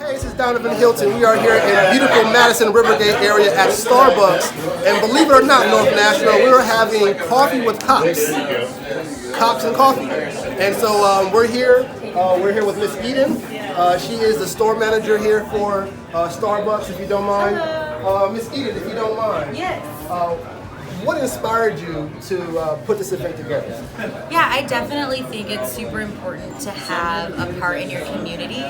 Hey, this is Donovan Hilton. We are here in beautiful Madison Rivergate area at Starbucks. And believe it or not, North Nashville, we are having coffee with cops. Cops and coffee. And so we're here with Miss Eden. She is the store manager here for Starbucks, if you don't mind. Miss Eden, if you don't mind. Yes. What inspired you to put this event together? Yeah, I definitely think it's super important to have a part in your community.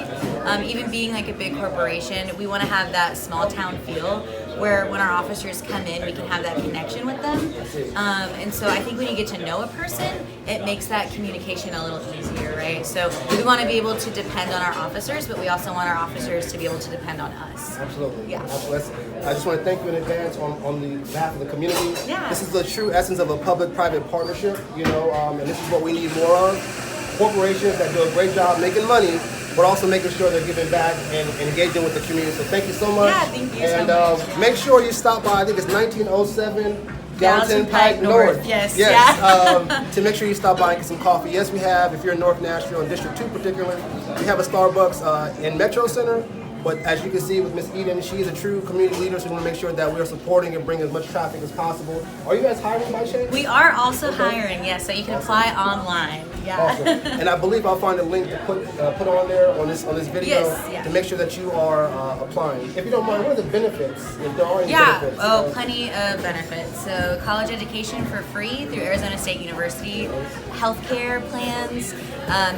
Even being like a big corporation, we want to have that small town feel where when our officers come in, we can have that connection with them. And so I think when you get to know a person, it makes that communication a little easier, right? So we want to be able to depend on our officers, but we also want our officers to be able to depend on us. Absolutely. Yeah. I just want to thank you in advance on the behalf of the community. Yeah. This is the true essence of a public-private partnership, and this is what we need more of. Corporations that do a great job making money, but also making sure they're giving back and engaging with the community. So thank you so much. Yeah, thank you and, so much. make sure you stop by, I think it's 1907 Gallatin Pike North. Yes. Yeah. To make sure you stop by and get some coffee. Yes, we have, if you're in North Nashville, in District 2 particularly, we have a Starbucks in Metro Center. But as you can see with Miss Eden, she is a true community leader, so we want to make sure that we are supporting and bringing as much traffic as possible. Are you guys hiring by chance? We are also hiring, yes, so you can apply online. Yeah. Awesome. And I believe I'll find a link to put on there on this video to make sure that you are applying. If you don't mind, what are the benefits? If there are any benefits? Oh, plenty of benefits. So college education for free through Arizona State University, healthcare plans,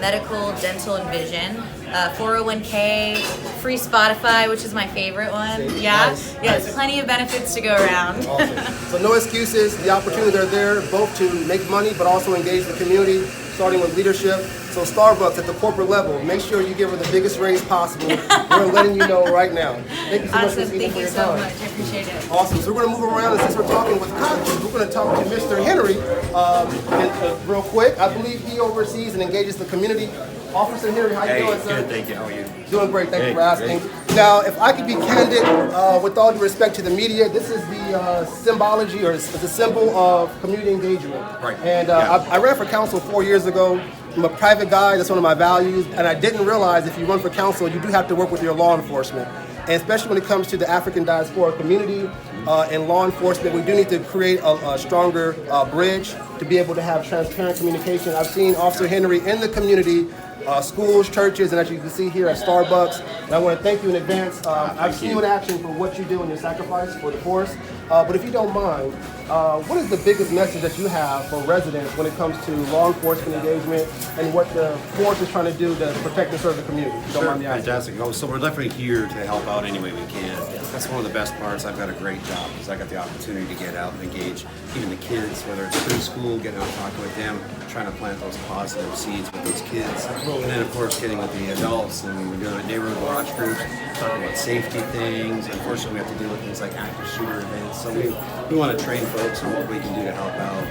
medical, dental, and vision, 401k, free Spotify, which is my favorite one. Yeah, yes, plenty of benefits to go around. Awesome. So no excuses. The opportunities are there, both to make money, but also engage the community, starting with leadership. So Starbucks at the corporate level, make sure you give her the biggest raise possible. We're letting you know right now. Thank you so much, Ms. Eden, for your time. Thank you so much. I appreciate it. Awesome. So we're going to move around, and since we're talking with cops, we're going to talk to Mr. Henry real quick. I believe he oversees and engages the community. Officer Henry, how you doing, sir? Good, thank you. How are you? Doing great. Thank you for asking. Great. Now, if I could be candid, with all due respect to the media, this is the symbology, or it's a symbol of community engagement. Right. And I ran for council 4 years ago. I'm a private guy. That's one of my values. And I didn't realize if you run for council, you do have to work with your law enforcement. And especially when it comes to the African diaspora community and law enforcement, we do need to create a stronger bridge to be able to have transparent communication. I've seen Officer Henry in the community, schools, churches, and as you can see here at Starbucks. And I want to thank you in advance. I've seen you in action for what you do and your sacrifice for the force. But if you don't mind, what is the biggest message that you have for residents when it comes to law enforcement engagement and what the force is trying to do to protect and serve the community? If you don't mind me asking. Fantastic. So we're definitely here to help out any way we can. That's one of the best parts. I've got a great job because I got the opportunity to get out and engage even the kids, whether it's preschool, getting out and talking with them, trying to plant those positive seeds with those kids. And then, of course, getting with the adults, and we're doing neighborhood watch groups, talking about safety things. Unfortunately, we have to deal with things like active shooter events. So we want to train folks on what we can do to help out.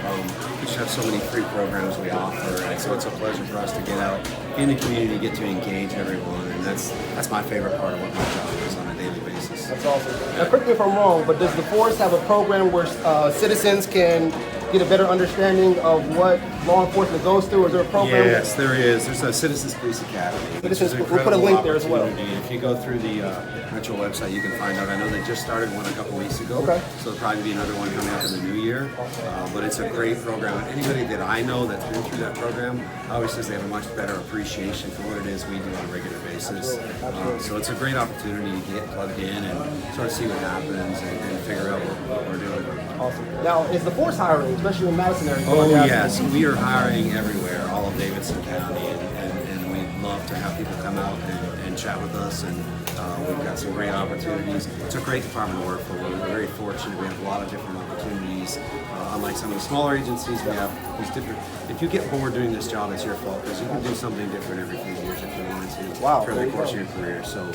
We just have so many free programs we offer, and so it's a pleasure for us to get out in the community, get to engage everyone, and that's my favorite part of what my job is on a daily basis. That's awesome. Now, correct me if I'm wrong, but does the force have a program where citizens can get a better understanding of what law enforcement goes through? Is there a program? Yes, there is. There's a Citizens Police Academy. We'll put a link there as well. If you go through the Metro website, you can find out. I know they just started one a couple weeks ago, so there'll probably be another one coming up in the new year. But it's a great program. Anybody that I know that's been through that program always says they have a much better appreciation for what it is we do on a regular basis. So it's a great opportunity to get plugged in and sort of see what happens and figure out what we're doing. Awesome. Now, is the force hiring, especially in Madison area? Oh yes, we are hiring everywhere, all of Davidson County, and we'd love to have people come out and chat with us, and we've got some great opportunities. It's a great department to work for. We're very fortunate. We have a lot of different opportunities. Unlike some of the smaller agencies, we have these different. If you get bored doing this job, it's your fault, because you can do something different every few years if you wanted to throughout the course of your career. So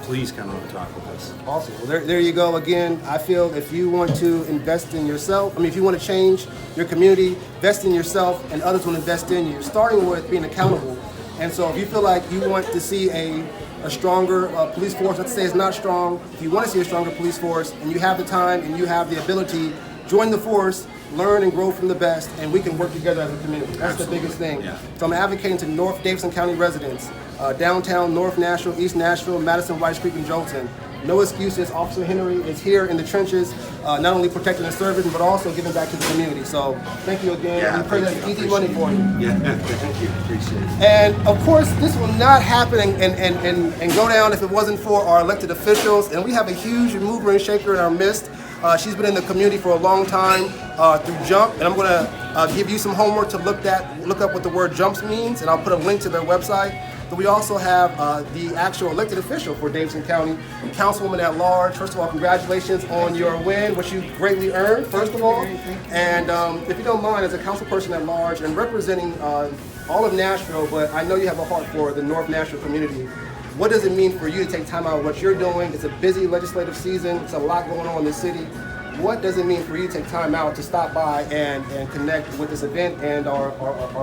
please come out and talk with us. Awesome. Well, there you go. Again, I feel if you want to invest in yourself, if you want to change your community, invest in yourself, and others will invest in you, starting with being accountable. And so if you feel like you want to see a stronger police force, let's say it's not strong, if you want to see a stronger police force and you have the time and you have the ability, join the force, learn and grow from the best, and we can work together as a community. That's the biggest thing. Yeah. So I'm advocating to North Davidson County residents, downtown, North Nashville, East Nashville, Madison, White Creek, and Jolton. No excuses. Officer Henry is here in the trenches, not only protecting and serving, but also giving back to the community. So thank you again. Yeah, We pray that's easy money for you. Yeah, thank you. Appreciate it. And of course, this will not happen and go down if it wasn't for our elected officials. And we have a huge mover and shaker in our midst. She's been in the community for a long time through JUMP, and I'm going to give you some homework to look up what the word JUMPS means, and I'll put a link to their website. But we also have the actual elected official for Davidson County, Councilwoman at Large. First of all, congratulations on your win, which you greatly earned, first of all. And if you don't mind, as a council person at large and representing all of Nashville, but I know you have a heart for the North Nashville community, what does it mean for you to take time out of what you're doing? It's a busy legislative season. It's a lot going on in the city. What does it mean for you to take time out to stop by and connect with this event and our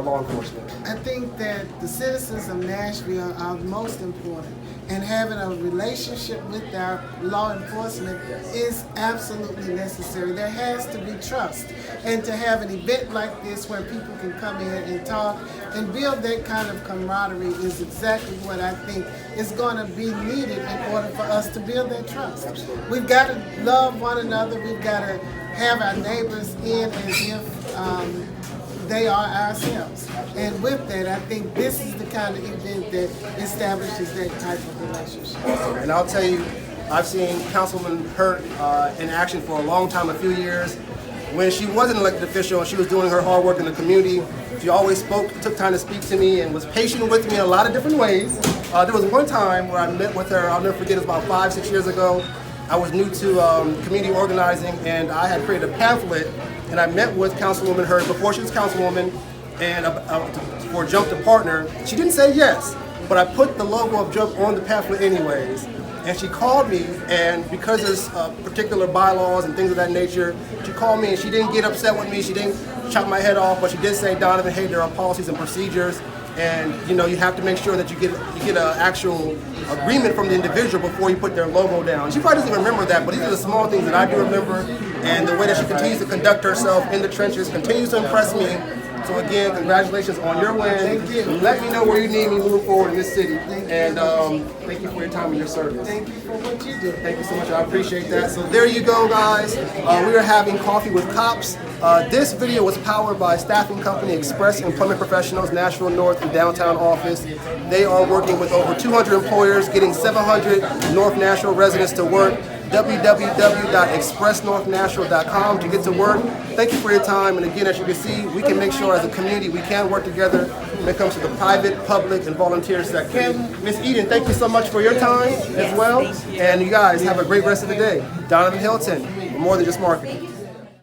law enforcement? I think that the citizens of Nashville are most important, and having a relationship with our law enforcement is absolutely necessary. There has to be trust, and to have an event like this where people can come in and talk and build that kind of camaraderie is exactly what I think is going to be needed in order for us to build that trust. Absolutely. We've got to love one another. We've got to have our neighbors in as if they are ourselves. And with that, I think this is the kind of event that establishes that type of relationship. And I'll tell you, I've seen Councilwoman Hurt in action for a long time, a few years. When she was an elected official and she was doing her hard work in the community, she always took time to speak to me and was patient with me in a lot of different ways. There was one time where I met with her, I'll never forget, it was about 5-6 years ago. I was new to community organizing, and I had created a pamphlet, and I met with Councilwoman Hurd before she was Councilwoman, and for JUMP to partner. She didn't say yes, but I put the logo of JUMP on the pamphlet anyways. And she called me, and because there's particular bylaws and things of that nature, she called me and she didn't get upset with me. She didn't chop my head off, but she did say, Donovan, hey, there are policies and procedures, and you have to make sure that you get an actual agreement from the individual before you put their logo down. She probably doesn't remember that, but these are the small things that I do remember, and the way that she continues to conduct herself in the trenches continues to impress me. So again, congratulations on your win. Thank you. Let me know where you need me moving forward in this city. And thank you for your time and your service. Thank you for what you do. Thank you so much. I appreciate that. So there you go, guys. We are having coffee with cops. This video was powered by staffing company Express Employment Professionals, Nashville North and Downtown Office. They are working with over 200 employers, getting 700 North Nashville residents to work. www.expressnorthnashville.com to get to work. Thank you for your time, and again, as you can see, we can make sure as a community we can work together when it comes to the private, public, and volunteer sector. Ms. Eden, thank you so much for your time as well, and you guys have a great rest of the day. Donovan Hilton, More Than Just Marketing.